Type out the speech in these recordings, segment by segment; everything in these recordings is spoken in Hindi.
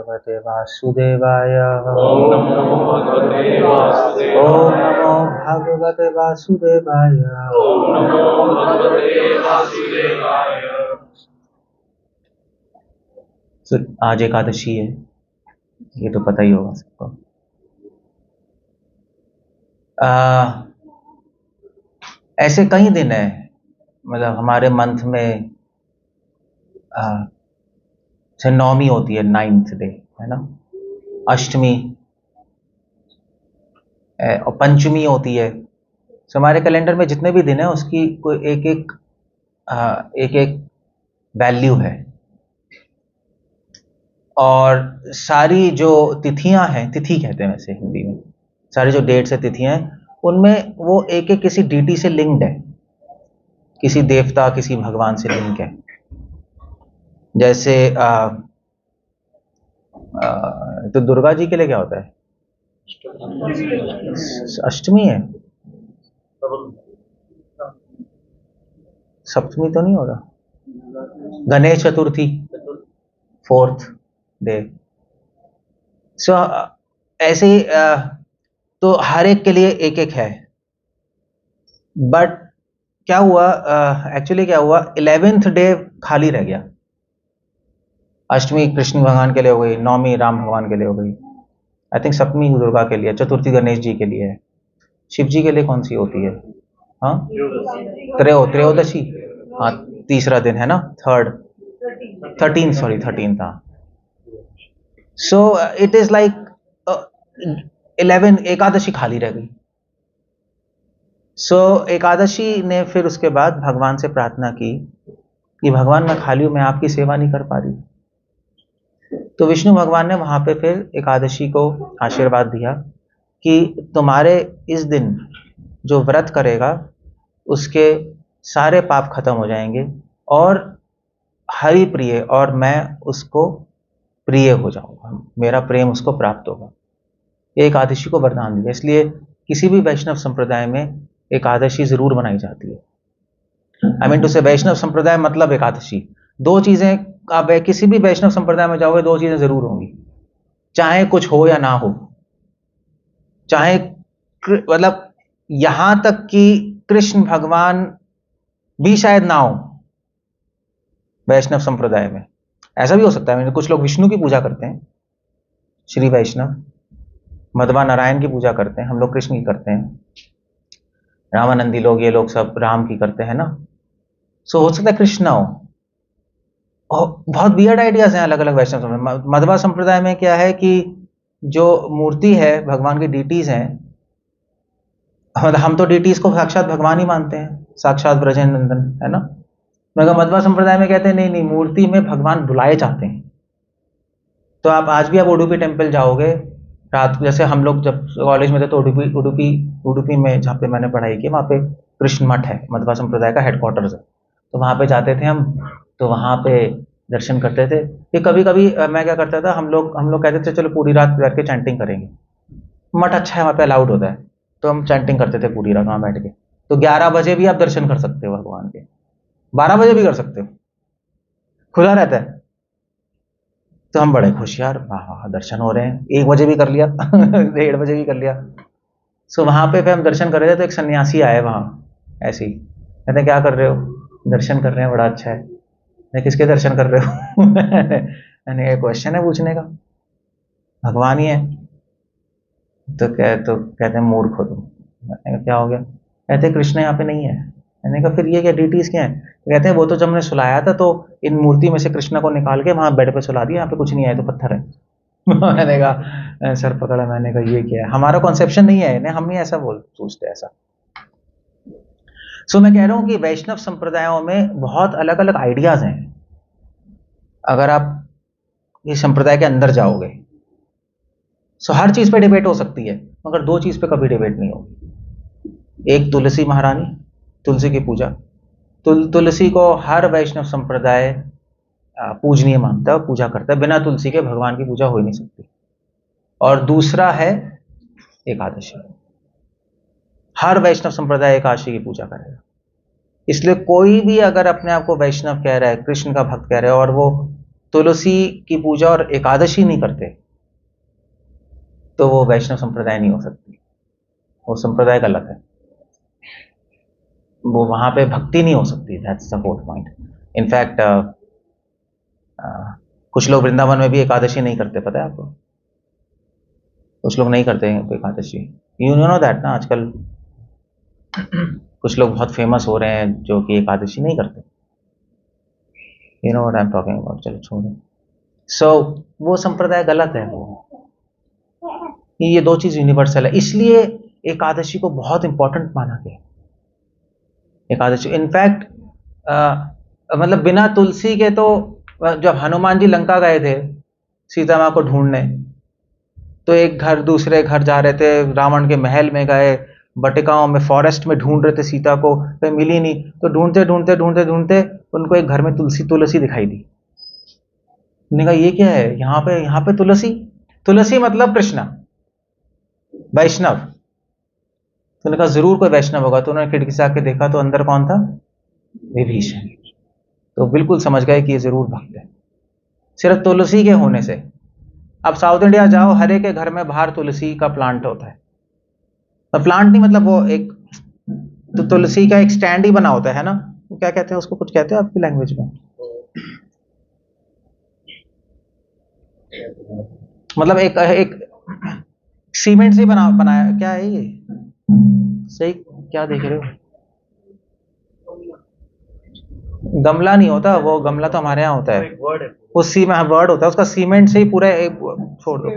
भगवते वासुदेवाय। ओम नमो भगवते वासुदेवाय। ओम नमो भगवते वासुदेवाय। ओम नमो भगवते वासुदेवाय। तो आज एकादशी है, ये तो पता ही होगा सबको। ऐसे कई दिन है, मतलब हमारे मंथ में जैसे नवमी होती है, 9th डे है ना, अष्टमी और पंचमी होती है। तो हमारे कैलेंडर में जितने भी दिन है उसकी कोई एक एक वैल्यू है। और सारी जो तिथियां हैं, तिथि कहते हैं वैसे हिंदी में, सारी जो डेट्स है, तिथियां हैं, उनमें वो एक एक किसी डीटी से लिंक्ड है, किसी देवता किसी भगवान से लिंक है। जैसे तो दुर्गा जी के लिए क्या होता है? अष्टमी है, सप्तमी तो नहीं होगा। Ganesh Chaturthi 4th day. सो ऐसे ही तो हर एक के लिए एक एक है। बट क्या हुआ, एक्चुअली क्या हुआ, 11th डे खाली रह गया। अष्टमी कृष्ण भगवान के लिए हो गई, नवमी राम भगवान के लिए हो गई, आई थिंक सप्तमी दुर्गा के लिए, चतुर्थी गणेश जी के लिए है। शिव जी के लिए कौन सी होती है? हाँ, त्रयोदशी। हाँ, तीसरा दिन है ना, 13 था। So it is like 11 Ekadashi खाली रह गई। सो एकादशी ने फिर उसके बाद भगवान से प्रार्थना की कि भगवान मैं खाली हूं, मैं आपकी सेवा नहीं कर पा रही। तो विष्णु भगवान ने वहां पे फिर एकादशी को आशीर्वाद दिया कि तुम्हारे इस दिन जो व्रत करेगा उसके सारे पाप खत्म हो जाएंगे और हरि प्रिय, और मैं उसको प्रिय हो जाऊंगा, मेरा प्रेम उसको प्राप्त होगा। ये एकादशी को वरदान दिया। इसलिए किसी भी वैष्णव संप्रदाय में एकादशी जरूर बनाई जाती है। आई मीन टू से, वैष्णव संप्रदाय मतलब एकादशी। दो चीजें, आप किसी भी वैष्णव संप्रदाय में जाओगे, दो चीजें जरूर होंगी, चाहे कुछ हो या ना हो। चाहे मतलब यहां तक कि कृष्ण भगवान भी शायद ना हो वैष्णव संप्रदाय में। ऐसा भी हो सकता है, कुछ लोग विष्णु की पूजा करते हैं, श्री वैष्णव, मध्वा नारायण की पूजा करते हैं, हम लोग कृष्ण की करते हैं। रामानंदी लोग, ये लोग सब राम की करते हैं ना। सो हो सकता है कृष्ण हो। और बहुत वियर्ड आइडियाज हैं अलग अलग वैष्णव संप्रदाय। मध्वा संप्रदाय में क्या है कि जो मूर्ति है भगवान की, डीटीज हैं, मतलब हम तो डीटीज को साक्षात भगवान ही मानते हैं, साक्षात ब्रजनंदन है ना, मगर मध्वा संप्रदाय में कहते हैं नहीं नहीं, मूर्ति में भगवान बुलाए जाते हैं। तो आप आज भी आप उडुपी टेम्पल जाओगे रात को, जैसे हम लोग जब कॉलेज में थे तो उडुपी में जहाँ पे मैंने पढ़ाई की, वहाँ पे कृष्ण मठ है, मध्वा संप्रदाय का हेडक्वार्टर्स है। तो वहाँ पे जाते थे हम, तो वहाँ पे दर्शन करते थे। ये कभी कभी मैं क्या करता था, हम लोग कहते थे चलो पूरी रात बैठ के चैंटिंग करेंगे, मठ अच्छा है, वहाँ पे अलाउड होता है, तो हम चैंटिंग करते थे पूरी रात वहाँ बैठ के। तो 11 बजे भी आप दर्शन कर सकते हो भगवान के, 12 बजे भी कर सकते हो, खुला रहता है। तो हम बड़े खुश, यार वाह वाह दर्शन हो रहे हैं, 1 बजे भी कर लिया 1:30 बजे भी कर लिया। सो वहां पे फिर हम दर्शन कर रहे थे, तो एक सन्यासी आए वहां, ऐसे ही कहते क्या कर रहे हो? दर्शन कर रहे हैं, बड़ा अच्छा है। मैं किसके दर्शन कर रहे हो? मैंने ये क्वेश्चन है पूछने का, भगवान ही है। तो कहते हैं मूर्ख हो तुम। मैंने कहा क्या हो गया? कहते कृष्ण यहाँ पे नहीं है। मैंने कहा फिर ये क्या डीटीज क्या है? तो कहते हैं वो तो जब हमने सुलाया था तो इन मूर्ति में से कृष्ण को निकाल के वहां बेड पे सुला दिया, यहाँ पे कुछ नहीं है, तो पत्थर है। मैंने कहा सर पकड़ा, मैंने कहा ये क्या है, हमारा कॉन्सेप्शन नहीं है ना, हम नहीं ऐसा सोचते ऐसा। सो मैं कह रहा हूं कि वैष्णव संप्रदायों में बहुत अलग अलग आइडियाज हैं। अगर आप इस संप्रदाय के अंदर जाओगे, सो हर चीज पे डिबेट हो सकती है, मगर दो चीज पे कभी डिबेट नहीं होगी। एक तुलसी महारानी, तुलसी की पूजा, तुलसी को हर वैष्णव संप्रदाय पूजनीय मानता है और पूजा करता है, बिना तुलसी के भगवान की पूजा हो ही नहीं सकती। और दूसरा है एकादशी, हर वैष्णव संप्रदाय एकादशी की पूजा करेगा। इसलिए कोई भी अगर अपने आप को वैष्णव कह रहा है, कृष्ण का भक्त कह रहा है, और वो तुलसी की पूजा और एकादशी नहीं करते, तो वो वैष्णव संप्रदाय नहीं हो सकती, वो संप्रदाय गलत है, वो वहां पे भक्ति नहीं हो सकती। That's the fourth point. In fact कुछ लोग वृंदावन में भी एकादशी नहीं करते, पता है आपको? कुछ लोग नहीं करते हैं एकादशी। यू नो दैट ना, आजकल कुछ लोग बहुत फेमस हो रहे हैं जो कि एकादशी नहीं करते। You know what I am talking about. चलो छोड़ो। सो वो संप्रदाय गलत है। वो ये दो चीज यूनिवर्सल है, इसलिए एकादशी को बहुत इंपॉर्टेंट माना गया। एकादशी इनफैक्ट मतलब बिना तुलसी के तो जब हनुमान जी लंका गए थे सीता माँ को ढूंढने, तो एक घर दूसरे घर जा रहे थे, रावण के महल में गए, बटिकाओं में, फॉरेस्ट में ढूंढ रहे थे सीता को, कहीं मिली नहीं, तो ढूंढते ढूंढते ढूंढते ढूंढते उनको एक घर में तुलसी दिखाई दी। उन्होंने कहा ये क्या है, यहाँ पे तुलसी। तुलसी मतलब कृष्णा, वैष्णव। तो उन्होंने कहा जरूर कोई वैष्णव होगा। तो उन्होंने खिड़की से आके देखा तो अंदर कौन था? विभीषण। तो बिल्कुल समझ गए कि ये जरूर भक्त है, सिर्फ तुलसी के होने से। अब साउथ इंडिया जाओ, हर एक के घर में बाहर तुलसी का प्लांट होता है। तो प्लांट नहीं मतलब वो एक, तो तुलसी का एक स्टैंड ही बना होता है ना, वो क्या कहते हैं उसको, कुछ कहते हैं आपकी लैंग्वेज में? मतलब एक एक सीमेंट से बना बनाया, क्या है ये सही, क्या देख रहे हो? गमला नहीं होता वो, गमला तो हमारे यहाँ होता है, वो वर्ड होता है उसका, सीमेंट से ही पूरा एक, छोड़ दो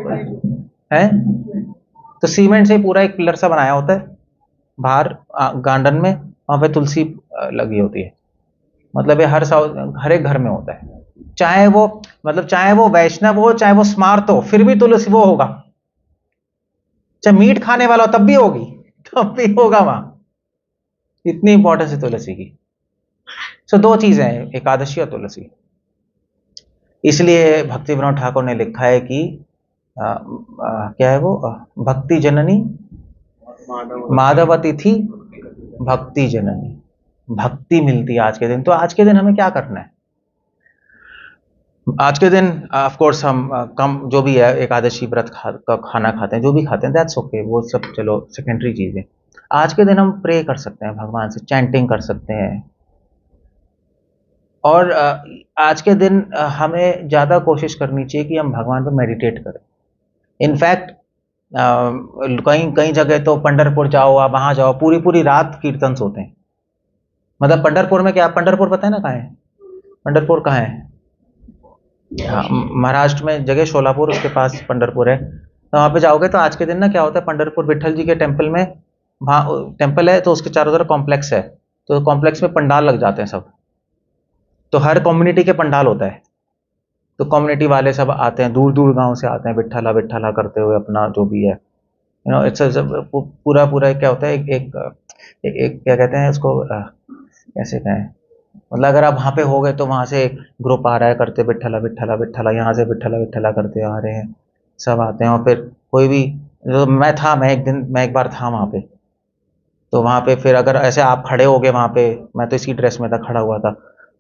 है, तो सीमेंट से ही पूरा एक पिलर सा बनाया होता है बाहर गार्डन में, वहां पे तुलसी लगी होती है। मतलब ये हर एक घर में होता है, चाहे वो मतलब चाहे वो वैष्णव हो चाहे वो स्मार्त हो, फिर भी तुलसी वो होगा। चाहे मीट खाने वाला हो तब भी होगी, तब भी होगा वहां। इतनी इंपॉर्टेंस है तुलसी की। सो दो चीजें हैं, एकादशी और तुलसी। इसलिए भक्ति विनोद ठाकुर ने लिखा है कि क्या है वो, भक्ति जननी माधवती थी, भक्ति जननी। भक्ति मिलती है आज के दिन। तो आज के दिन हमें क्या करना है? आज के दिन ऑफ कोर्स हम कम जो भी है एकादशी व्रत का खाना खाते हैं, जो भी खाते हैं दैट्स ओके, वो सब चलो सेकेंडरी चीजें। आज के दिन हम प्रे कर सकते हैं भगवान से, चैंटिंग कर सकते हैं। और आज के दिन हमें ज़्यादा कोशिश करनी चाहिए कि हम भगवान पर मेडिटेट करें। इनफैक्ट कहीं कहीं जगह तो पंढरपुर जाओ, आप वहाँ जाओ, पूरी पूरी रात कीर्तन होते हैं। मतलब पंढरपुर में क्या, पंढरपुर पता है ना कहाँ है? पंढरपुर कहाँ है? हाँ, महाराष्ट्र में जगह शोलापुर, उसके पास पंढरपुर है। तो वहाँ पे जाओगे तो आज के दिन ना क्या होता है, पंढरपुर विठल जी के टेम्पल में, वहाँ टेम्पल है तो उसके चारों तरफ कॉम्प्लेक्स है, तो कॉम्प्लेक्स में पंडाल लग जाते हैं सब। तो हर कम्युनिटी के पंडाल होता है, तो कम्युनिटी वाले सब आते हैं, दूर दूर गांव से आते हैं, विठ्ठला विठ्ठला करते हुए अपना जो भी है, यू नो इट्स पूरा पूरा क्या होता है, एक क्या कहते हैं उसको, कैसे कहें, मतलब अगर आप वहाँ पे हो गए तो वहाँ से ग्रुप आ रहा है करते विठ्ठला विठ्ठला विठ्ठला, यहाँ से विठ्ठला विठ्ठला करते आ रहे हैं, सब आते हैं। और फिर कोई भी, जो मैं एक बार था वहाँ पे, तो वहाँ पे फिर अगर ऐसे आप खड़े हो गए वहाँ पे, मैं तो इसी ड्रेस में था, खड़ा हुआ था,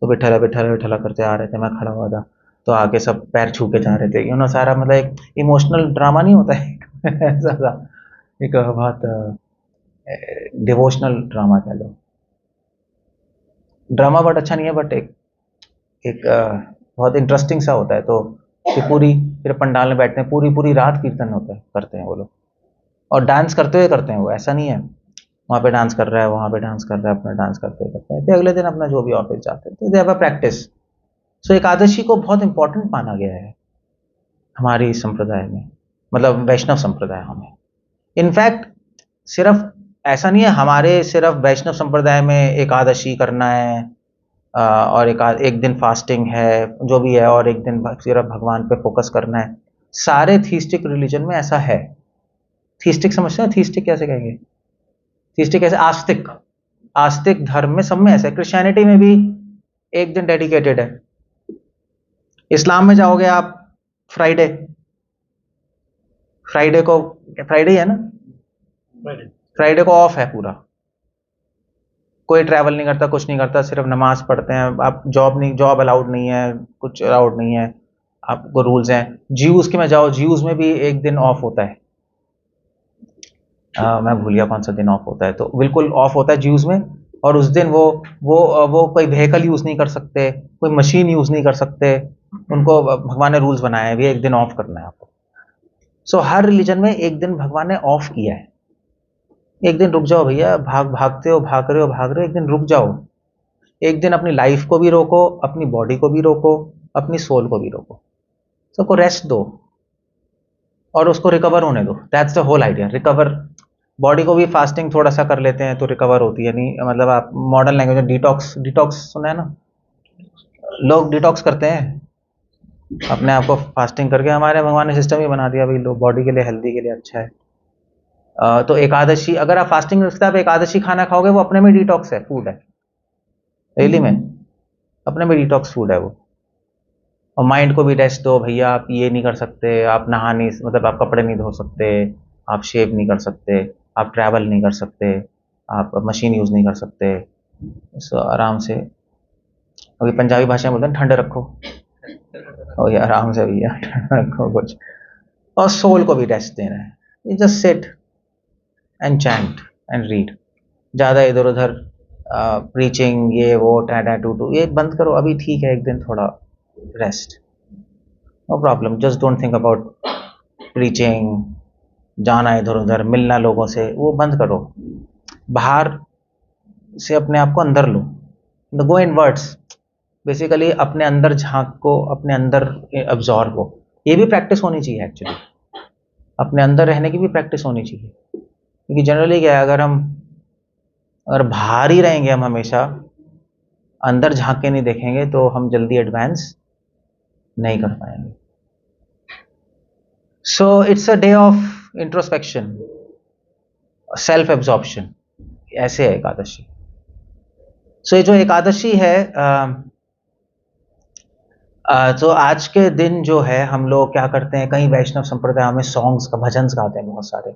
तो विठ्ठला विठ्ठला विठ्ठला करते आ रहे थे, मैं खड़ा हुआ था, तो आगे सब पैर छू के जा रहे थे, यू नो सारा मतलब एक इमोशनल ड्रामा नहीं होता है ऐसा था, एक बहुत डिवोशनल ड्रामा कह लो। ड्रामा बट अच्छा नहीं है, बट एक बहुत इंटरेस्टिंग सा होता है। तो फिर पंडाल में बैठते हैं, पूरी पूरी रात कीर्तन होता है, करते हैं वो लोग, और डांस करते हुए करते हैं वो, ऐसा नहीं है वहाँ पे डांस कर रहा है वहाँ पे डांस कर रहा है, अपना डांस करते करते हैं, फिर अगले दिन अपना जो भी ऑफिस जाते हैं, तो दे हैव अ प्रैक्टिस। सो एकादशी को बहुत इंपॉर्टेंट माना गया है हमारी संप्रदाय में, मतलब वैष्णव संप्रदाय हमें। इनफैक्ट सिर्फ ऐसा नहीं है हमारे सिर्फ वैष्णव संप्रदाय में एकादशी करना है, और एक दिन फास्टिंग है, जो भी है, और एक दिन सिर्फ भगवान पे फोकस करना है। सारे थीस्टिक रिलीजन में ऐसा है। थीस्टिक समझते हैं? थीस्टिक कैसे कहेंगे? थीस्टिक कैसे? आस्तिक, आस्तिक धर्म में सब में ऐसा है। क्रिश्चियनिटी में भी एक दिन डेडिकेटेड है। इस्लाम में जाओगे आप, फ्राइडे, फ्राइडे को, फ्राइडे है ना, फ्राइडे को ऑफ है पूरा, कोई ट्रैवल नहीं करता, कुछ नहीं करता, सिर्फ नमाज पढ़ते हैं। आप जॉब अलाउड नहीं है, कुछ अलाउड नहीं है, आपको रूल्स हैं। ज्यूज के में जाओ, ज्यूज में भी एक दिन ऑफ होता है। मैं भूल गया कौन सा दिन ऑफ होता है, तो बिल्कुल ऑफ होता है ज्यूज में। और उस दिन वो कोई व्हीकल यूज नहीं कर सकते, कोई मशीन यूज नहीं कर सकते। उनको भगवान ने रूल्स बनाए हैं, भी एक दिन ऑफ करना है आपको। सो हर रिलीजन में एक दिन भगवान ने ऑफ किया है। एक दिन रुक जाओ भैया, भागते हो, भाग रहे हो, एक दिन रुक जाओ। एक दिन अपनी लाइफ को भी रोको, अपनी बॉडी को भी रोको, अपनी सोल को भी रोको, सबको रेस्ट दो और उसको रिकवर होने दो। That's the whole idea, recover. Body को भी फास्टिंग थोड़ा सा कर लेते हैं तो रिकवर होती है। नहीं मतलब आप मॉडर्न लैंग्वेज में डिटॉक्स, डिटॉक्स सुना है ना, लोग डिटॉक्स करते हैं अपने आप को फास्टिंग करके। हमारे भगवान ने सिस्टम ही बना दिया भाई, लोग बॉडी के लिए, हेल्दी के लिए अच्छा है। तो एकादशी, अगर आप फास्टिंग रखते हैं, आप एकादशी खाना खाओगे, वो अपने में डिटॉक्स है, फूड है, रियली में अपने में डिटॉक्स फूड है वो। और माइंड को भी रेस्ट दो भैया। आप ये नहीं कर सकते, आप नहा नहीं, मतलब आप कपड़े नहीं धो सकते, आप शेव नहीं कर सकते, आप ट्रैवल नहीं कर सकते, आप मशीन यूज नहीं कर सकते। सो आराम से, अभी पंजाबी भाषा में बोलते हैं ठंड रखो, और ये आराम से भैया ठंड रखो कुछ। और सोल को भी रेस्ट देना है। You just sit and chant and read. ज़्यादा इधर उधर प्रीचिंग, ये वो टैटा टू टू, ये बंद करो अभी। ठीक है, एक दिन थोड़ा rest, no problem. Just don't think about preaching, जाना इधर उधर, मिलना लोगों से, वो बंद करो। बाहर से अपने आप को अंदर लो, गो इन वर्ड्स। बेसिकली अपने अंदर झांक को, अपने अंदर अब्जॉर्ब हो। ये भी प्रैक्टिस होनी चाहिए एक्चुअली, अपने अंदर रहने की भी प्रैक्टिस होनी चाहिए। क्योंकि जनरली क्या है, अगर बाहर ही रहेंगे हम हमेशा, अंदर झांक के नहीं देखेंगे, तो हम जल्दी एडवांस नहीं कर पाएंगे। So it's a day of introspection, self absorption, ऐसे है एकादशी। सो ये जो एकादशी है, तो आज के दिन जो है हम लोग क्या करते हैं, कई वैष्णव संप्रदाय में सॉन्ग्स का, भजन गाते हैं बहुत सारे।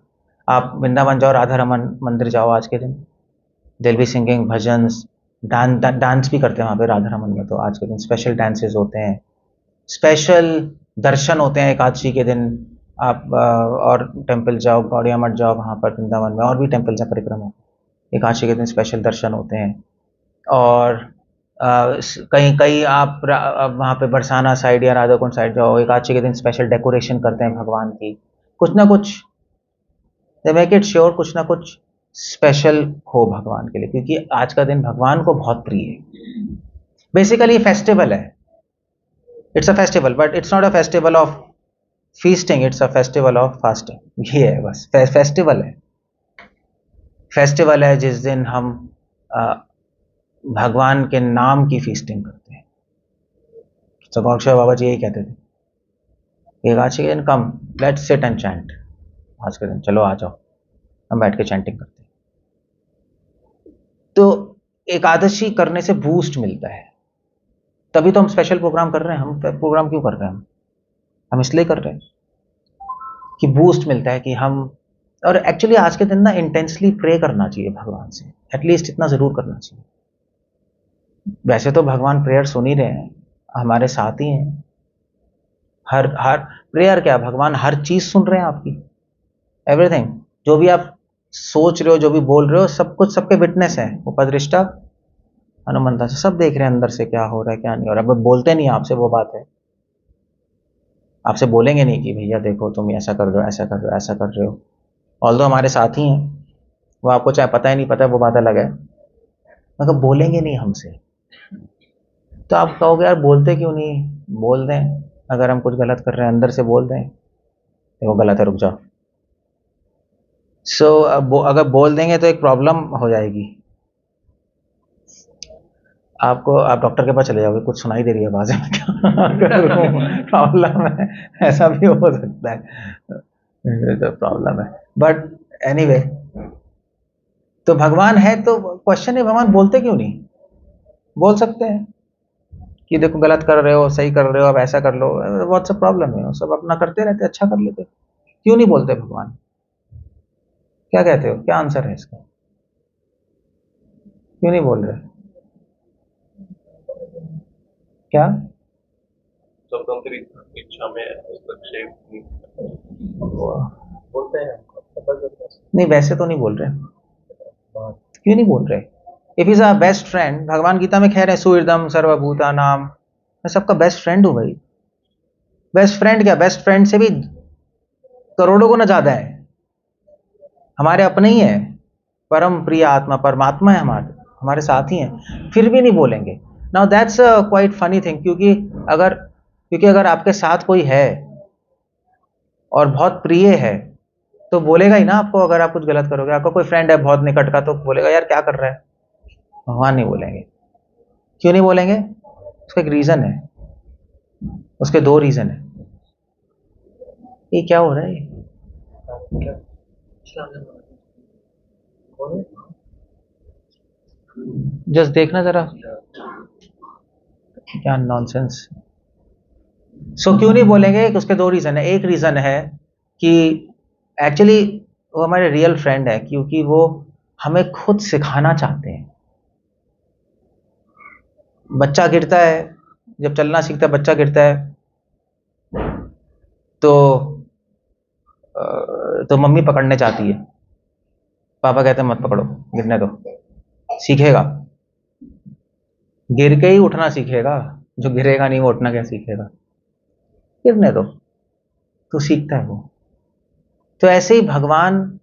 आप वृंदावन जाओ, राधा रमन मंदिर जाओ, आज के दिन दिल बी सिंगिंग भजन्स। डांस भी करते हैं वहाँ पे राधा रमन में, तो आज के दिन स्पेशल डांसेस होते हैं, स्पेशल दर्शन होते हैं एकादशी के दिन। आप और टेम्पल जाओ, गौड़िया मठ जाओ, वहाँ पर वृंदावन में और भी टेम्पल्स हैं परिक्रमा, एकादशी के दिन स्पेशल दर्शन होते हैं। और कहीं कहीं आप वहाँ पे बरसाना साइड या राधा कुंड साइड जाओ, एकादशी के दिन स्पेशल डेकोरेशन करते हैं भगवान की, कुछ ना कुछ, दे मेक इट श्योर कुछ ना कुछ स्पेशल हो भगवान के लिए, क्योंकि आज का दिन भगवान को बहुत प्रिय है। बेसिकली फेस्टिवल है, it's a festival, but it's not a festival of feasting, it's a festival of fasting. ये है बस, फेस्टिवल है। फेस्टिवल है जिस दिन हम भगवान के नाम की फीस्टिंग करते हैं। सगोक्षर बाबा जी यही कहते थे, एकादशी के दिन कम, लेट्स सिट एंड चैंट। आज के दिन चलो आ जाओ, हम बैठ के चैंटिंग करते हैं। तो एकादशी करने से बूस्ट मिलता है, तभी तो हम स्पेशल प्रोग्राम कर रहे हैं। हम प्रोग्राम क्यों कर रहे हैं? हम इसलिए कर रहे हैं कि बूस्ट मिलता है, कि हम, और एक्चुअली आज के दिन ना इंटेंसली प्रे करना चाहिए भगवान से, एटलीस्ट इतना जरूर करना चाहिए। वैसे तो भगवान प्रेयर सुन ही रहे हैं, हमारे साथ ही हैं। हर हर प्रेयर क्या, भगवान हर चीज सुन रहे हैं आपकी, एवरीथिंग। जो भी आप सोच रहे हो, जो भी बोल रहे हो, सब कुछ सबके विटनेस है। उपदृष्टा हनुमंता से सब देख रहे हैं अंदर से क्या हो रहा है, क्या नहीं हो रहा है। अब बोलते नहीं आपसे, वो बात है, आपसे बोलेंगे नहीं कि भैया देखो तुम ऐसा कर रहे हो, ऐसा कर रहे हो, ऐसा कर रहे हो। ऑल्दो हमारे साथ ही हैं, वो आपको चाहे पता ही नहीं पता है, वो बात अलग है, मगर बोलेंगे नहीं हमसे। तो आप कहोगे यार बोलते क्यों नहीं, बोल दें। अगर हम कुछ गलत कर रहे हैं, अंदर से बोल दें, देखो गलत है, रुक जाओ। सो अगर बोल देंगे तो एक प्रॉब्लम हो जाएगी आपको, आप डॉक्टर के पास चले जाओगे, कुछ सुनाई दे रही है आवाज़ में, क्या प्रॉब्लम है, ऐसा भी हो सकता है, ये तो प्रॉब्लम है। बट एनीवे, तो भगवान है, तो क्वेश्चन है भगवान बोलते क्यों नहीं? बोल सकते हैं कि देखो गलत कर रहे हो, सही कर रहे हो, अब ऐसा कर लो, व्हाट्स अ प्रॉब्लम है, सब अपना करते रहते, अच्छा कर लेते, क्यों नहीं बोलते भगवान? क्या कहते हो, क्या आंसर है इसका, क्यों नहीं बोल रहे? क्या स्वतंत्र इच्छा में हस्तक्षेप नहीं बोलते हैं नहीं, वैसे तो नहीं बोल रहे। क्यों नहीं बोल रहे? If is a best friend, भगवान गीता में कह रहे हैं सुहृदम सर्वभूता नाम, मैं सबका बेस्ट फ्रेंड हूं भाई। बेस्ट फ्रेंड क्या, बेस्ट फ्रेंड से भी करोड़ों गुना ज्यादा है, हमारे अपने ही है, परम प्रिय आत्मा परमात्मा है, हमारे हमारे साथ ही हैं, फिर भी नहीं बोलेंगे। Now that's a quite funny thing, क्योंकि अगर आपके साथ कोई है और बहुत प्रिय है तो बोलेगा ही ना आपको। अगर आप कुछ गलत करोगे, आपका कोई फ्रेंड है बहुत निकट का, तो बोलेगा यार क्या कर रहा है। भगवान नहीं बोलेंगे। क्यों नहीं बोलेंगे? उसका एक रीजन है, उसके दो रीजन है। ये क्या हो रहा है? जस्ट देखना जरा, क्या नॉनसेंस। सो क्यों नहीं बोलेंगे? उसके दो रीजन है। एक रीजन है कि एक्चुअली वो हमारे रियल फ्रेंड है, क्योंकि वो हमें खुद सिखाना चाहते हैं। बच्चा गिरता है, जब चलना सीखता है बच्चा गिरता है, तो मम्मी पकड़ने चाहती है, पापा कहते हैं मत पकड़ो, गिरने दो, सीखेगा। गिर के ही उठना सीखेगा, जो गिरेगा नहीं वो उठना क्या सीखेगा? गिरने दो तो सीखता है वो। तो ऐसे ही भगवान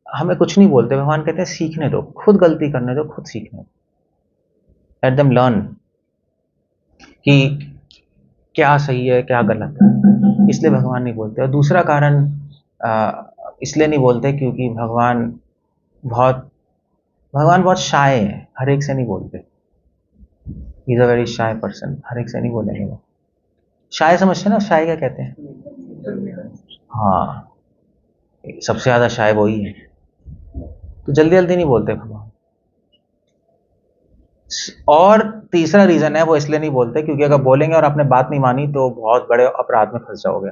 हमें कुछ नहीं बोलते, भगवान कहते हैं सीखने दो, खुद गलती करने दो, खुद सीखने दो, लेट देम लर्न कि क्या सही है क्या गलत है। इसलिए भगवान नहीं बोलते। और दूसरा कारण इसलिए नहीं बोलते क्योंकि भगवान बहुत शाय है, हर एक से नहीं बोलते। He is a very shy person, हर एक से नहीं बोलेंगे वो। शाय समझते ना, शाय क्या कहते हैं? हाँ, सबसे ज्यादा शाय वही है, तो जल्दी जल्दी नहीं बोलते भगवान। और तीसरा रीजन है, वो इसलिए नहीं बोलते क्योंकि अगर बोलेंगे और आपने बात नहीं मानी तो बहुत बड़े अपराध में फंस जाओगे।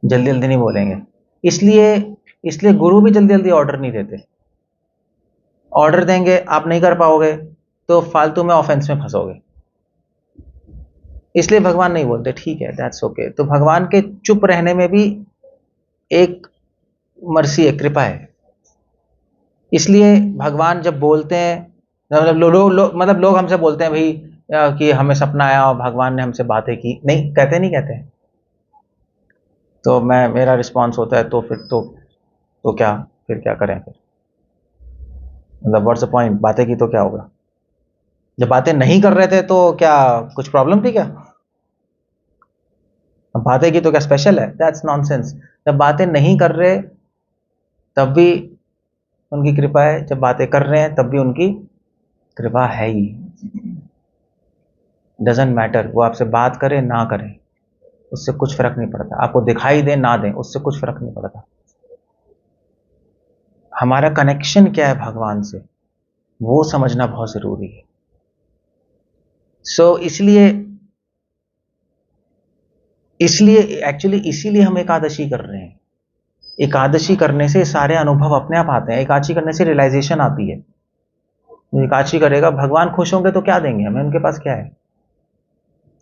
जल्दी जल्दी नहीं बोलेंगे, इसलिए गुरु भी जल्दी जल्दी ऑर्डर नहीं देते। ऑर्डर देंगे आप नहीं कर पाओगे तो फालतू में ऑफेंस में फंसोगे, इसलिए भगवान नहीं बोलते। ठीक है, दैट्स ओके। तो भगवान के चुप रहने में भी एक मर्सी है, कृपा है। इसलिए भगवान जब बोलते हैं, मतलब लोग हमसे बोलते हैं भाई कि हमें सपना आया और भगवान ने हमसे बातें की, नहीं कहते। तो मेरा रिस्पॉन्स होता है तो फिर तो क्या, फिर क्या करें फिर? मतलब व्हाट्स द पॉइंट? बातें की तो क्या होगा? जब बातें नहीं कर रहे थे तो क्या कुछ प्रॉब्लम थी क्या? अब बातें की तो क्या स्पेशल है? That's nonsense. जब बातें नहीं कर रहे तब भी उनकी कृपा है, जब बातें कर रहे हैं तब भी उनकी कृपा है ही। डजंट मैटर वो आपसे बात करें ना करें, उससे कुछ फर्क नहीं पड़ता। आपको दिखाई दे ना दें, उससे कुछ फर्क नहीं पड़ता। हमारा कनेक्शन क्या है भगवान से, वो समझना बहुत जरूरी है। सो इसीलिए हम एकादशी कर रहे हैं। एकादशी करने से सारे अनुभव अपने आप आते हैं। एकादशी करने से रियलाइजेशन आती है। एकादशी करेगा, भगवान खुश होंगे तो क्या देंगे हमें? उनके पास क्या है?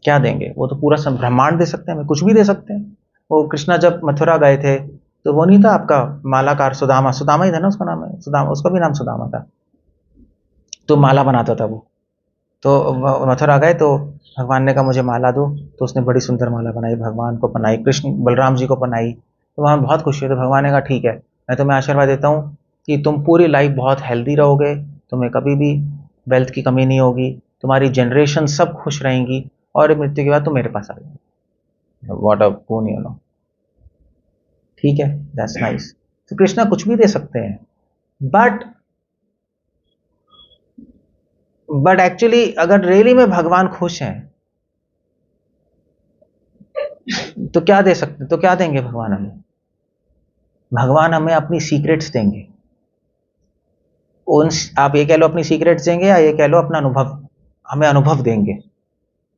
क्या देंगे? वो तो पूरा ब्रह्मांड दे सकते हैं, हमें कुछ भी दे सकते हैं। वो कृष्णा जब मथुरा गए थे तो वो नहीं था आपका मालाकार सुदामा ही था ना, उसका नाम है सुदामा, उसका भी नाम सुदामा था। तो माला बनाता था वो। तो मथुरा गए तो भगवान ने कहा मुझे माला दो, तो उसने बड़ी सुंदर माला बनाई, भगवान को पहनाई, कृष्ण बलराम जी को पहनाई। तो वहाँ बहुत खुशी हुई। तो भगवान ने कहा ठीक है, मैं तुम्हें आशीर्वाद देता हूँ कि तुम पूरी लाइफ बहुत हेल्दी रहोगे, तुम्हें कभी भी वेल्थ की कमी नहीं होगी, तुम्हारी जनरेशन सब खुश रहेंगी, और मृत्यु के बाद तुम मेरे पास आ जाओ। What a bone, you know. ठीक है, दैट्स नाइस। तो कृष्णा कुछ भी दे सकते हैं, बट एक्चुअली अगर रियली में भगवान खुश हैं तो क्या दे सकते, तो क्या देंगे भगवान हमें? भगवान हमें अपनी सीक्रेट्स देंगे। उन आप ये कह लो अपनी सीक्रेट्स देंगे, या ये कह लो अपना अनुभव, हमें अनुभव देंगे,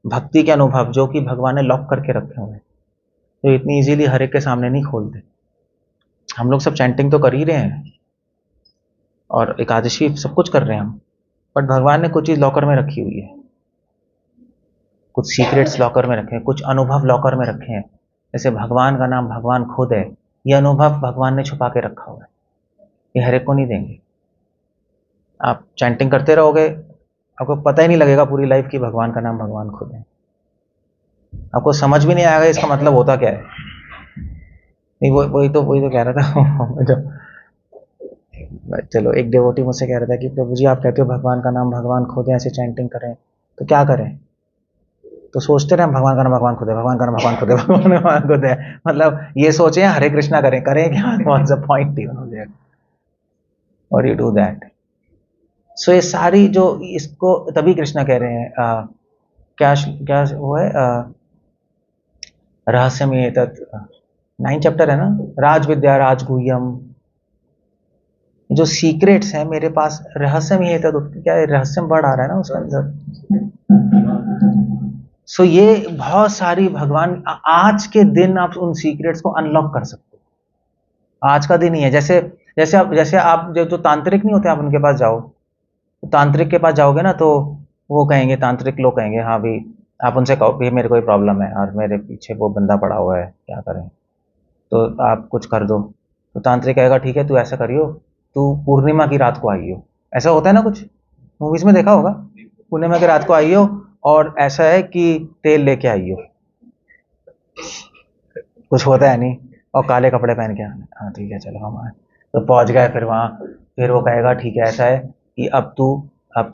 भक्ति के अनुभव जो कि भगवान ने लॉक करके रखे हुए हैं, तो इतनी इजीली हर एक के सामने नहीं खोलते। हम लोग सब चैंटिंग तो कर ही रहे हैं और एकादशी सब कुछ कर रहे हैं हम, बट भगवान ने कुछ चीज लॉकर में रखी हुई है, कुछ सीक्रेट्स लॉकर में रखे हैं, कुछ अनुभव लॉकर में रखे हैं। जैसे भगवान का नाम भगवान खुद है, ये अनुभव भगवान ने छुपा के रखा हुआ है, ये हर एक को नहीं देंगे। आप चैंटिंग करते रहोगे, आपको पता ही नहीं लगेगा पूरी लाइफ कि भगवान का नाम भगवान खुद है। आपको समझ भी नहीं आएगा इसका मतलब होता क्या है। नहीं, वही तो कह रहा था जब चलो एक डिवोटी मुझसे कह रहा था कि प्रभु जी आप कहते हो भगवान का नाम भगवान खुद है, ऐसे चैंटिंग करें तो क्या करें? तो सोचते रहे भगवान का नाम भगवान खुद है, भगवान का नाम भगवान खुद है, भगवान का नाम भगवान खुद है। मतलब ये सोचे हरे कृष्णा करें क्या? What's the point there? और यू डू दैट। सो ये सारी जो इसको तभी कृष्णा कह रहे हैं क्या क्या वो है रहस्यमय तत् 9 चैप्टर है ना, राज विद्या राजगुह्यम। जो सीक्रेट्स हैं मेरे पास, रहस्यमय है तत्, क्या रहस्यम वर्ड आ रहा है ना उसके अंदर। सो ये बहुत सारी भगवान आज के दिन आप उन सीक्रेट्स को अनलॉक कर सकते हो। आज का दिन ही है। जैसे आप जो तांत्रिक नहीं होते, आप उनके पास जाओ, तो तांत्रिक के पास जाओगे ना तो वो कहेंगे, तांत्रिक लोग कहेंगे हाँ भी, आप उनसे कहो भी मेरे कोई प्रॉब्लम है और मेरे पीछे वो बंदा पड़ा हुआ है, क्या करें, तो आप कुछ कर दो। तो तांत्रिक कहेगा ठीक है तू ऐसा करियो, तू पूर्णिमा की रात को आइयो। ऐसा होता है ना, कुछ मूवीज में देखा होगा, पूर्णिमा की रात को आइयो और ऐसा है कि तेल लेके आइयो, कुछ होता है नहीं, और काले कपड़े पहन के आना। हाँ ठीक है चलो हम आए, तो पहुंच गए। फिर वहाँ फिर वो कहेगा ठीक है ऐसा है कि अब तू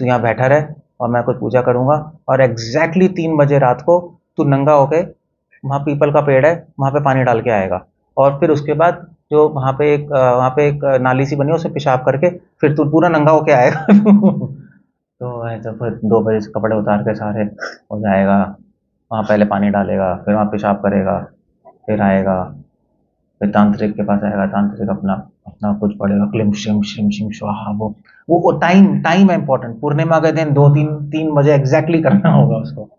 यहाँ बैठा रहे और मैं कोई पूजा करूंगा, और एग्जैक्टली 3 बजे रात को तू नंगा होके, वहाँ पीपल का पेड़ है वहाँ पे पानी डाल के आएगा, और फिर उसके बाद जो वहाँ पे एक नाली सी बनी है, उसे पेशाब करके फिर तू पूरा नंगा होके आएगा। तो ऐसा फिर 2 बजे से कपड़े उतार के सारे हो जाएगा, वहाँ पहले पानी डालेगा, फिर वहाँ पेशाब करेगा, फिर आएगा, फिर तांत्रिक के पास आएगा, तांत्रिक अपना अपना कुछ पढ़ेगा, क्लिम शिम शिम शिम स्वाहा। वो टाइम है इंपॉर्टेंट। पूर्णिमा के दिन 2-3 बजे एग्जैक्टली करना होगा उसको,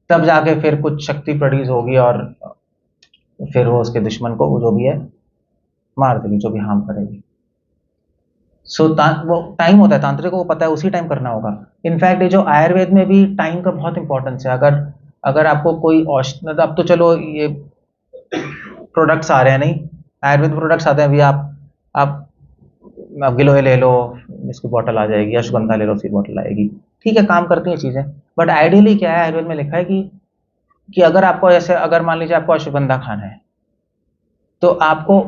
तब जाके फिर कुछ शक्ति प्रोड्यूस होगी और फिर वो उसके दुश्मन को, वो जो भी है, मार देगी, जो भी हार्म करेगी। सो वो टाइम होता है, तांत्रिक को पता है उसी टाइम करना होगा। इनफैक्ट ये जो आयुर्वेद में भी टाइम का बहुत इंपॉर्टेंस है। अगर आपको कोई औषध, अब तो चलो ये प्रोडक्ट्स आ रहे हैं, नहीं आयुर्वेद प्रोडक्ट्स आते हैं अभी, आप गिलोय ले लो, इसकी बोतल आ जाएगी, अश्वगंधा ले लो उसकी बोतल आएगी, ठीक है काम करती हैं चीजें। बट आइडियली क्या है, आयुर्वेद में लिखा है कि अगर आपको ऐसे, अगर मान लीजिए आपको अश्वगंधा खाना है, तो आपको,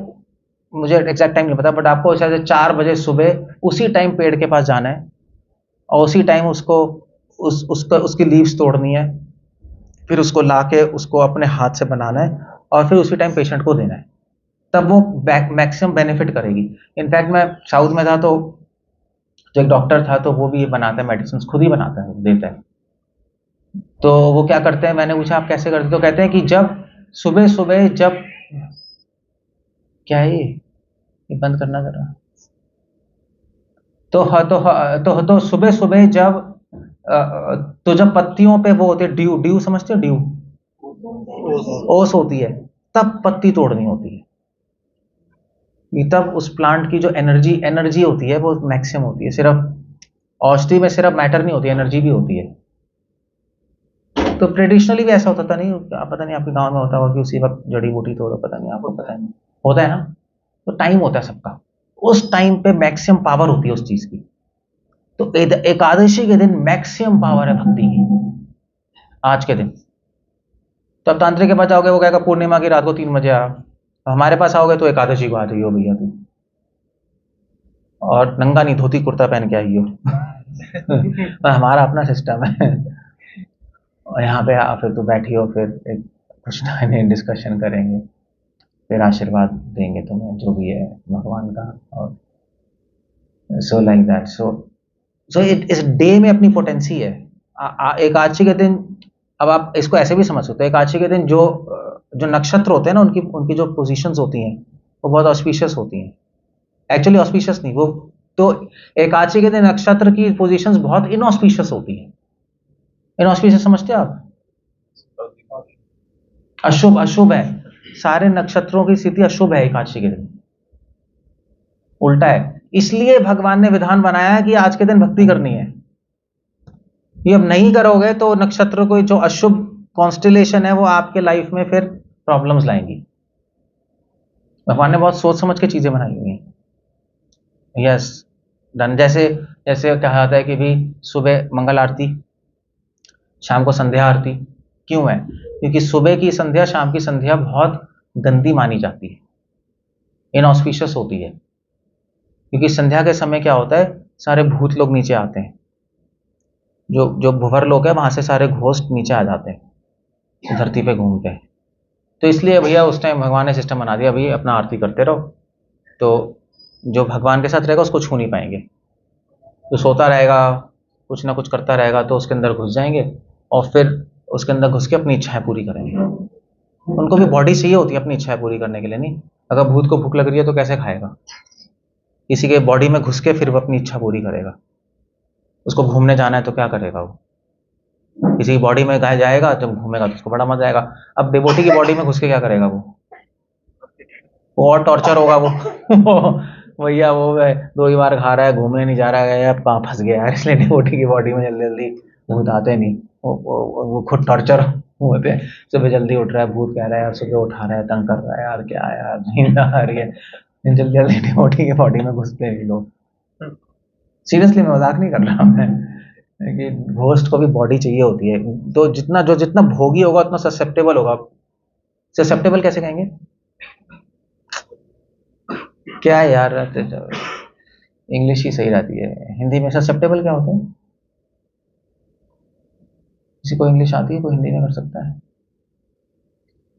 मुझे एग्जैक्ट टाइम नहीं पता, बट आपको ऐसे 4 बजे सुबह उसी टाइम पेड़ के पास जाना है और उसी टाइम उसको उसकी लीव्स तोड़नी है, फिर उसको लाके उसको अपने हाथ से बनाना है और फिर उसी टाइम पेशेंट को देना है, तब वो मैक्सिमम बेनिफिट करेगी। इनफैक्ट मैं साउथ में था, तो जो एक डॉक्टर था, तो वो भी ये बनाता है, मेडिसिन खुद ही बनाता है, देता है। तो वो क्या करते हैं, मैंने पूछा आप कैसे करते, तो कहते हैं कि जब सुबह सुबह, जब क्या है ये बंद करना जरा, तो सुबह सुबह जब तो जब पत्तियों पे वो होते, ड्यू ड्यू समझते हो, ड्यू ओस होती है, तब पत्ती तोड़नी होती है। तब उस प्लांट की जो एनर्जी होती है वो मैक्सिमम होती है। सिर्फ औषधि में सिर्फ मैटर नहीं होती, एनर्जी भी होती है। तो ट्रेडिशनली भी ऐसा होता था, नहीं पता नहीं आपके गांव में होता होगा कि उसी वक्त जड़ी बूटी तोड़ो, पता नहीं आपको पता नहीं होता है ना। तो टाइम होता है सबका, उस टाइम पे मैक्सिमम पावर होती है उस चीज की। तो एकादशी के दिन मैक्सिमम पावर है भक्ति की, आज के दिन। तो अब तांत्रिक के पास जाओगे, वो कहेगा पूर्णिमा की रात को 3 बजे आ, हमारे पास आओगे तो एकादशी को आ जाइयो भैया तू, और नंगा नहीं, धोती कुर्ता पहन के आइयो। तो हमारा अपना सिस्टम है। और यहाँ पे फिर तू बैठियो, फिर एक कुछ टाइम डिस्कशन करेंगे, फिर आशीर्वाद देंगे तुम्हें जो भी है भगवान का, और सो लाइक दैट। सो इस डे में अपनी पोटेंसी है। एकादशी के दिन, अब आप इसको ऐसे भी समझ सकते हो, एकादशी के दिन जो नक्षत्र होते हैं ना, उनकी जो पोजीशंस होती हैं वो बहुत ऑस्पिशियस होती हैं। एक्चुअली ऑस्पिशियस नहीं, वो तो एकादशी के दिन नक्षत्र की पोजीशंस बहुत इनऑस्पिशियस होती हैं। इनऑस्पिशियस समझते हो आप? अशुभ है, सारे नक्षत्रों की स्थिति अशुभ है एकादशी के दिन, उल्टा है। इसलिए भगवान ने विधान बनाया है कि आज के दिन भक्ति करनी है। ये अब नहीं करोगे तो नक्षत्र को जो अशुभ कॉन्स्टिलेशन है वो आपके लाइफ में फिर प्रॉब्लम्स लाएंगी। भगवान ने बहुत सोच समझ के चीजें बनाई हुई हैं। Yes done. जैसे जैसे कहा जाता है कि भी सुबह मंगल आरती, शाम को संध्या आरती। क्यों है? क्योंकि सुबह की संध्या, शाम की संध्या बहुत गंदी मानी जाती है, इनऑस्पिशियस होती है। क्योंकि संध्या के समय क्या होता है, सारे भूत लोग नीचे आते हैं, जो जो भुवर लोग हैं वहां से सारे घोस्ट नीचे आ जाते हैं, धरती पे घूमते हैं। तो इसलिए भैया उस टाइम भगवान ने सिस्टम बना दिया, अभी अपना आरती करते रहो, तो जो भगवान के साथ रहेगा उसको छू नहीं पाएंगे। तो सोता रहेगा, कुछ ना कुछ करता रहेगा, तो उसके अंदर घुस जाएंगे और फिर उसके अंदर घुस के अपनी इच्छाएं पूरी करेंगे। उनको भी बॉडी चाहिए होती है अपनी इच्छाएं पूरी करने के लिए। नहीं, अगर भूत को भूख लग रही है तो कैसे खाएगा? किसी के बॉडी में घुस के फिर वो अपनी इच्छा पूरी करेगा। उसको घूमने जाना है तो क्या करेगा वो? किसी की बॉडी में गाय जाएगा, जब घूमेगा तो उसको बड़ा मजा आएगा। अब डिवोटी की बॉडी में घुस के क्या करेगा वो और टॉर्चर होगा वो। भैया वो दो ही बार खा रहा है, घूमने नहीं जा रहा है, अब कहाँ फंस गया है। इसलिए डिवोटी की बॉडी में जल्दी जल्दी भूत आते नहीं। वो खुद टॉर्चर होते हैं। सुबह जल्दी उठ रहा है, भूत कह रहा है यार सुबह उठा रहा है, तंग कर रहा है यार, क्या है यार, नींद आ रही है। जल्दी जल्दी डिवोटी की बॉडी में घुसते हैं लोग। सीरियसली मैं मजाक नहीं कर रहा मैं, कि घोस्ट को भी बॉडी चाहिए होती है। तो जितना भोगी होगा उतना ससेप्टेबल होगा। ससेप्टेबल कैसे कहेंगे? क्या है यार, इंग्लिश ही सही रहती है, हिंदी में ससेप्टेबल क्या होता है? किसी को इंग्लिश आती है, कोई हिंदी में कर सकता है?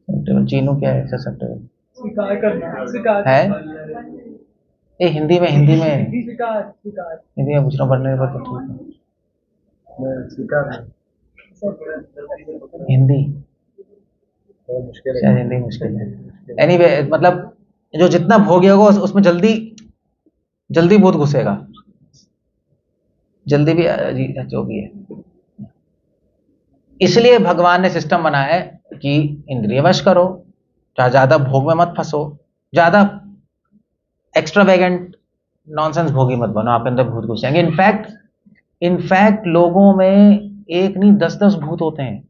ससेप्टेबल चीनू क्या है ससेप्टेबल? स्वीकार करना, स्वीकार है करना। ये हिंदी में स्वीकार, स्वीकार। हिंदी में पूछ रहा हूँ, पढ़ने पर तो ठीक स्वीकार है। हिंदी मुश्किल शायद हिंदी मुश्किल है। एनीवे मतलब जो जितना भोगी होगा उसमें जल्दी जल्दी भूत घुसेगा, जल्दी भी जो भी है। इसलिए भगवान ने सिस्टम बनाया है कि इंद्रिय वश करो, ज्यादा भोग में मत फंसो, ज्यादा एक्स्ट्रावेगेंट नॉनसेंस भोगी मत बनो, आपके अंदर भूत घुस जाएंगे। इनफैक्ट लोगों में एक नहीं 10-10 भूत होते हैं,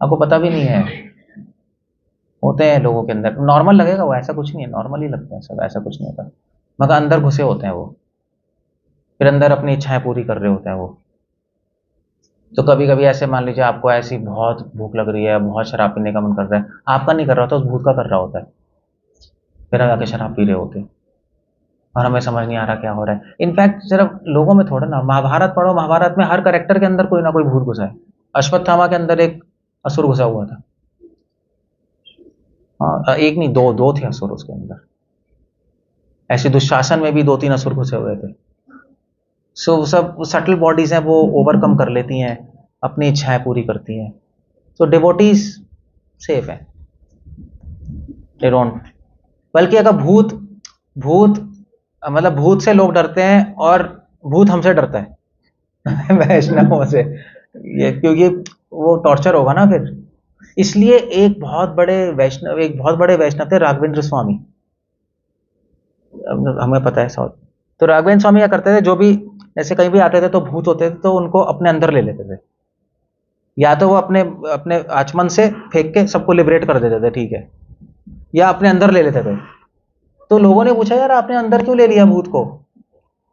आपको पता भी नहीं है, होते हैं लोगों के अंदर। नॉर्मल लगेगा वो, ऐसा कुछ नहीं है, नॉर्मल ही लगता है सब, ऐसा कुछ नहीं होता, मगर अंदर घुसे होते हैं वो, फिर अंदर अपनी इच्छाएं पूरी कर रहे होते हैं वो। तो कभी कभी ऐसे मान लीजिए आपको ऐसी बहुत भूख लग रही है, बहुत शराब पीने का मन कर रहा है, आपका नहीं कर रहा होता, उस भूत का कर रहा होता है, फिर आके शराब पी रहे होते हैं और हमें समझ नहीं आ रहा क्या हो रहा है। इनफैक्ट सिर्फ लोगों में थोड़ा ना, महाभारत पढ़ो, महाभारत में हर करेक्टर के अंदर कोई ना कोई भूत घुसा है। अश्वत्थामा के अंदर एक असुर घुसा हुआ था, हाँ एक नहीं दो दो थे असुर उसके अंदर। ऐसे दुशासन में भी 2-3 असुर घुसे हुए थे। सो सब सटल बॉडीज हैं, वो ओवरकम कर लेती हैं, अपनी इच्छाएं पूरी करती हैं। तो डिवोटीज सेफ है, दे डोंट। बल्कि अगर भूत भूत मतलब भूत से लोग डरते हैं और भूत हमसे डरता है वैष्णवों से, ये क्योंकि वो टॉर्चर होगा ना फिर। इसलिए एक बहुत बड़े वैष्णव थे, राघवेंद्र स्वामी, हमें पता है साउथ। तो राघवेंद्र स्वामी क्या करते थे, जो भी ऐसे कहीं भी आते थे तो भूत होते थे तो उनको अपने अंदर ले लेते थे, या तो वो अपने अपने आचमन से फेंक के सबको लिबरेट कर देते थे, ठीक है, या अपने अंदर ले लेते थे। तो लोगों ने पूछा यार आपने अंदर क्यों ले लिया भूत को?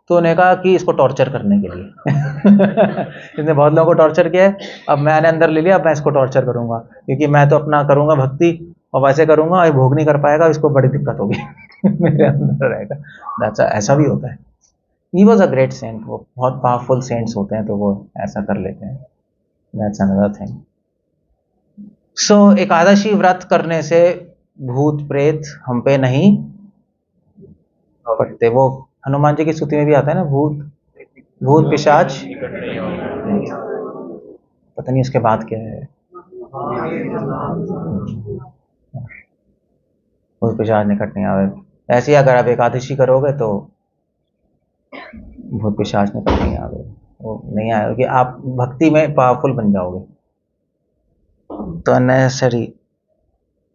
तो उन्होंने कहा कि इसको टॉर्चर करने के लिए इसने बहुत लोगों को टॉर्चर किया है, अब मैंने अंदर ले लिया, अब मैं इसको टॉर्चर करूंगा, क्योंकि मैं तो अपना करूंगा भक्ति और वैसे करूंगा, ये भोग नहीं कर पाएगा, इसको बड़ी दिक्कत होगी मेरे अंदर रहेगा। ऐसा भी होता है। He was a great saint, वो बहुत पावरफुल सेंट्स होते हैं तो वो ऐसा कर लेते हैं। That's another thing. So Ekadashi व्रत करने से भूत प्रेत हम पे नहीं पड़ते। वो हनुमान जी की स्तुति में भी आता है ना, भूत पिशाच, पता नहीं उसके बाद क्या है, भूत पिशाच निकट नहीं आवे। ऐसे ही अगर आप एकादशी करोगे तो भूत पिशाच निकट नहीं आवे, वो नहीं आएगा, कि आप भक्ति में पावरफुल बन जाओगे, तो अननेसेसरी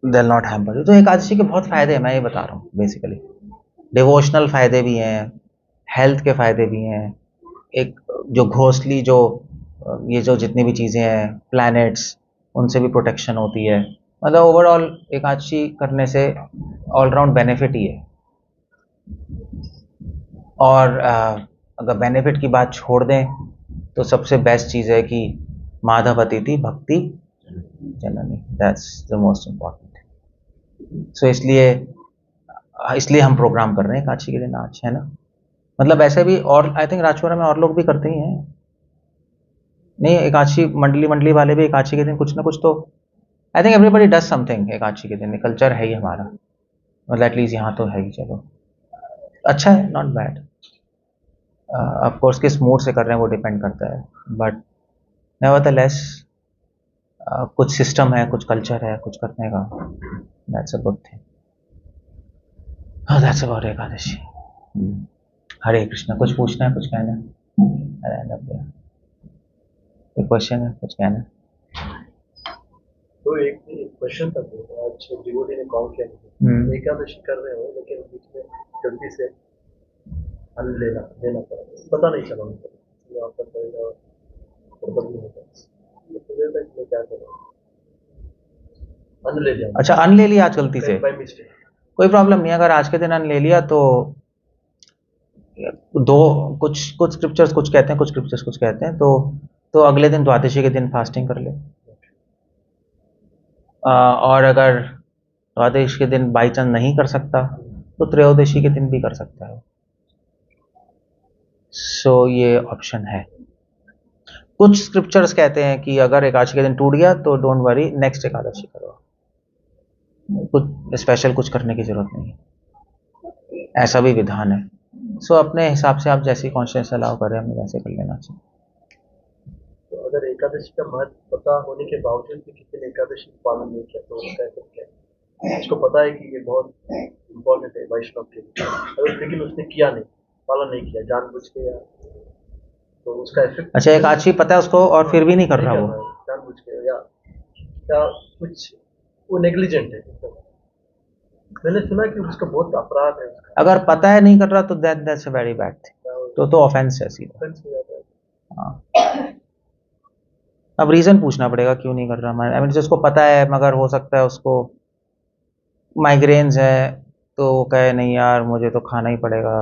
दिल नॉट हैम्पर। तो एकादशी के बहुत फायदे हैं, मैं ये बता रहा हूँ बेसिकली। डिवोशनल फायदे भी हैं, हेल्थ के फायदे भी हैं, एक जो घोंसली जो ये जो जितनी भी चीज़ें हैं प्लैनेट्स उनसे भी प्रोटेक्शन होती है। मतलब ओवरऑल एकादशी करने से ऑलराउंड बेनिफिट ही है। और अगर बेनिफिट की बात छोड़ दें तो सबसे बेस्ट चीज़ है कि माधव अतिथि भक्ति जननी, दैट्स द मोस्ट इम्पॉर्टेंट। सो इसलिए हम प्रोग्राम कर रहे हैं एकादशी के दिन आज, है ना। मतलब ऐसे भी और आई थिंक राजपुरा में और लोग भी करते ही हैं। नहीं, एकादशी मंडली वाले भी एकादशी के दिन कुछ ना कुछ तो I think everybody does something Ekadashi के दिन। कल्चर है ही हमारा, मतलब एटलीस्ट यहाँ तो है ही। चलो अच्छा है, नॉट बैड। ऑफ कोर्स किस मूड से कर रहे हैं वो डिपेंड करता है, बट नेवरदलेस कुछ सिस्टम है, कुछ कल्चर है कुछ करने का, दैट्स अ गुड थिंग। हाँ, दैट्स अबाउट एकादशी। हरे कृष्णा। कुछ पूछना है, कुछ कहना है? अरे कोई क्वेश्चन है, कुछ कहना है? तो एक क्वेश्चन था, तो आज डिवोटी ने कॉल किया मुझे, एकादशी कर रहे हो लेकिन बीच में गलती से अन्न लेना पड़ा, पता नहीं चला उनको, यहाँ पर गड़बड़ नहीं होता, मैं क्या करूँ, अन्न ले लिया। अच्छा, अन्न ले लिया आज गलती से? By mistake. कोई प्रॉब्लम नहीं, अगर आज के दिन अन्न ले लिया तो दो कुछ स्क्रिप्चर्स कुछ कहते हैं, कुछ स्क्रिप्चर्स कुछ कहते हैं, तो अगले दिन द्वादशी के दिन फास्टिंग कर ले। और अगर द्वादशी के दिन बाई चांस नहीं कर सकता तो त्रयोदशी के दिन भी कर सकता है। सो ये ऑप्शन है। कुछ स्क्रिप्चर्स कहते हैं कि अगर एकादशी के दिन टूट गया तो डोंट वरी, नेक्स्ट एकादशी करो, कुछ स्पेशल कुछ करने की जरूरत नहीं है, ऐसा भी विधान है। सो अपने हिसाब से आप जैसी कॉन्शियस अलाउ करें हमें वैसे कर लेना चाहिए। तो अगर एकादशी का महत्व पता होने के बावजूद भी किसी ने एकादशी पालन नहीं किया तो उसका इफेक्ट क्या है? उसको पता है कि ये बहुत इम्पोर्टेंट है वैष्णव के लिए, अगर लेकिन उसने किया नहीं, पालन नहीं किया जानबूझ के, या तो उसका इफेक्ट। अच्छा, एकादशी पता है उसको और फिर भी नहीं कर रहा वो? जानबूझ के या कुछ वो नेग्लिजेंट है। मैंने सुना कि उसका बहुत अपराध है उसका। अगर पता है नहीं कर रहा तो that's a very bad thing, तो ऑफेंस है सीधा। ऑफेंस हो जाता है। हाँ, अब रीजन पूछना पड़ेगा क्यों नहीं कर रहा। आई मीन जिसको पता है मगर हो सकता है उसको माइग्रेन्स है तो वो कहे नहीं यार मुझे तो खाना ही पड़ेगा।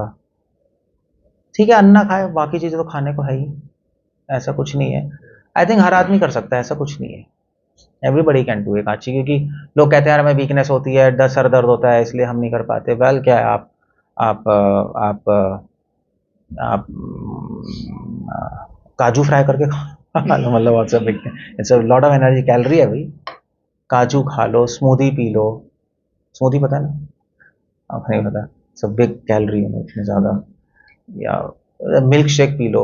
ठीक है, अन्ना खाए, बाकी चीज़ें तो खाने को है ही, ऐसा कुछ नहीं है। आई थिंक हर आदमी कर सकता है, ऐसा कुछ नहीं है। एवरीबडी कैन डू एकादशी, क्योंकि लोग कहते हैं यार हमें वीकनेस होती है, सर दर्द होता है इसलिए हम नहीं कर पाते। वेल क्या है, आप आप आप काजू फ्राई करके खा लो, मतलब what's a big thing, it's a lot of energy, calorie है भाई। काजू खा लो, स्मूदी पी लो। स्मूदी पता है ना? आपको नहीं पता? सब बिग कैलोरी है इतने ज़्यादा। या milk shake P low,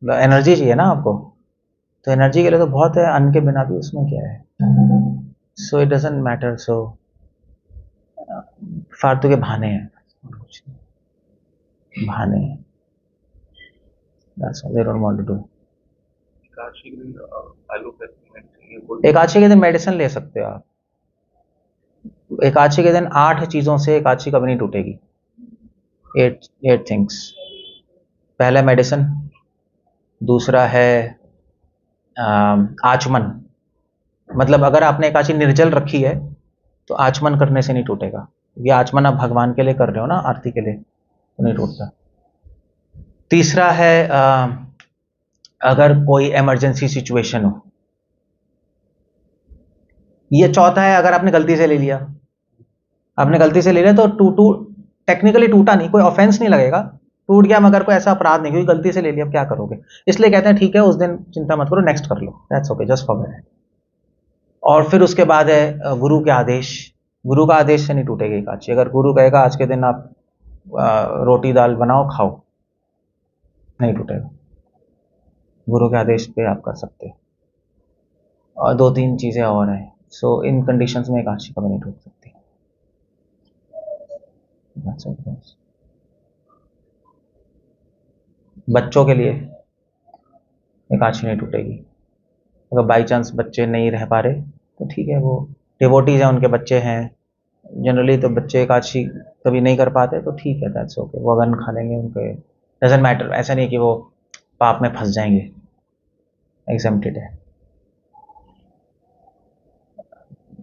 energy चाहिए ना आपको, तो एनर्जी के लिए तो बहुत है, अन्न के बिना भी उसमें क्या है। So it doesn't matter. So फालतू के बहाने हैं, कुछ नहीं, बहाने हैं। That's all they don't want to do. Ekadashi के दिन एलोपैथी मेडिसिन, एकादशी के दिन मेडिसिन ले सकते हो आप। एकादशी के दिन 8 चीज़ों से एकादशी कभी नहीं टूटेगी। 8 थिंग्स। पहला मेडिसिन, दूसरा है आचमन। मतलब अगर आपने एकादशी निर्जल रखी है तो आचमन करने से नहीं टूटेगा। ये आचमन आप भगवान के लिए कर रहे हो ना, आरती के लिए, तो नहीं टूटता। तीसरा है अगर कोई इमरजेंसी सिचुएशन हो। ये चौथा है अगर आपने गलती से ले लिया, आपने गलती से ले लिया तो टेक्निकली टूटा नहीं, कोई ऑफेंस नहीं लगेगा, टूट गया मगर कोई ऐसा अपराध नहीं, क्योंकि गलती से ले लिया, अब क्या करोगे। इसलिए कहते हैं ठीक है उस दिन चिंता मत करो, नेक्स्ट कर लो, that's okay, just forget it. और फिर उसके बाद है गुरु के आदेश। गुरु का आदेश से नहीं टूटेगी एकादशी। अगर गुरु कहेगा आज के दिन आप रोटी दाल बनाओ खाओ, नहीं टूटेगा, गुरु के आदेश पे आप कर सकते हो। और 2-3 चीज़ें और हैं। सो इन कंडीशंस में एकादशी कभी नहीं टूट सकती। बच्चों के लिए एकादशी नहीं टूटेगी। अगर बाई चांस बच्चे नहीं रह पा रहे तो ठीक है, वो डिवोटीज हैं, उनके बच्चे हैं, जनरली तो बच्चे एकादशी कभी नहीं कर पाते तो ठीक है, दैट्स ओके, वो अगर खा लेंगे, उनके डजेंट मैटर। ऐसा नहीं कि वो पाप में फंस जाएंगे, एग्जेम्प्टेड है।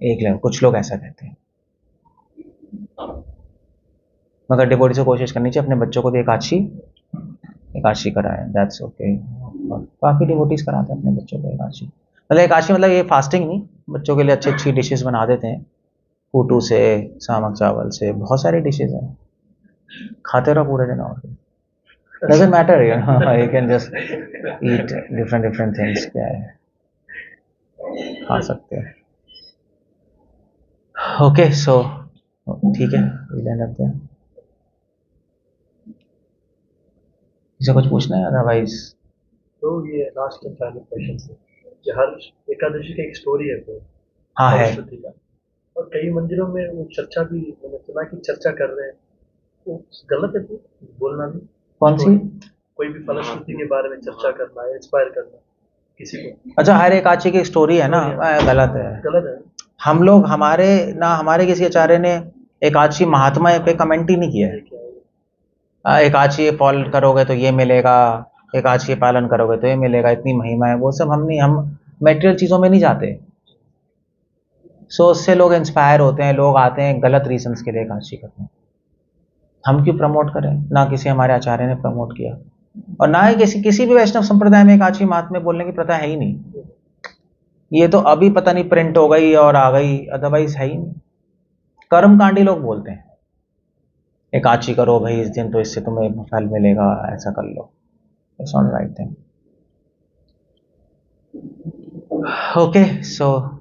एक लेवल, कुछ लोग ऐसा कहते हैं। मगर डिवोटी से कोशिश करनी चाहिए अपने बच्चों को भी एकादशी कराएं, दैट्स ओके। काफ़ी डिवोटीज कराते हैं अपने बच्चों को एकादशी। मतलब एकादशी मतलब ये फास्टिंग नहीं, बच्चों के लिए अच्छी अच्छी डिशेस बना देते हैं, कूटू से, सामक चावल से, बहुत सारी डिशेज हैं, खाते रहो पूरे दिन। और doesn't matter, you can just eat different things, क्या है, खा सकते हैं। ओके, सो ठीक है, विल रखते हैं। इसे कुछ पूछना है अदरवाइज? तो ये लास्ट एंड फाइनल क्वेश्चन है कि हर एकादशी का एक स्टोरी है तो हाँ है। फलश्रुति का, और कई मंदिरों में वो चर्चा भी, मैंने सुना कि चर्चा कर रहे हैं, वो गलत है तो बोलना भी? कौन सी? कोई भी फलश्रुति के बारे में चर्चा करना, इंस्पायर करना किसी को? अच्छा, हर एकादशी की स्टोरी है ना, गलत है। गलत है। हम लोग हमारे किसी आचार्य ने एकादशी महात्मा पे कमेंट ही नहीं किया है। एकादशी फॉलो करोगे तो ये मिलेगा, एकादशी पालन करोगे तो ये मिलेगा, इतनी महिमा है, वो सब हम मेटेरियल चीज़ों में नहीं जाते। सो उससे लोग इंस्पायर होते हैं, लोग आते हैं गलत रीजंस के लिए एकादशी करते हैं। हम क्यों प्रमोट करें? ना किसी हमारे आचार्य ने प्रमोट किया, और ना ही किसी भी वैष्णव संप्रदाय में एकादशी महात्म्य बोलने की प्रथा है ही नहीं। ये तो अभी पता नहीं प्रिंट हो गई और आ गई, अदरवाइज है ही नहीं। कर्मकांडी लोग बोलते हैं एकादशी करो भाई इस दिन, तो इससे तुम्हें फल मिलेगा, ऐसा कर लो। It's not right thing. Okay, so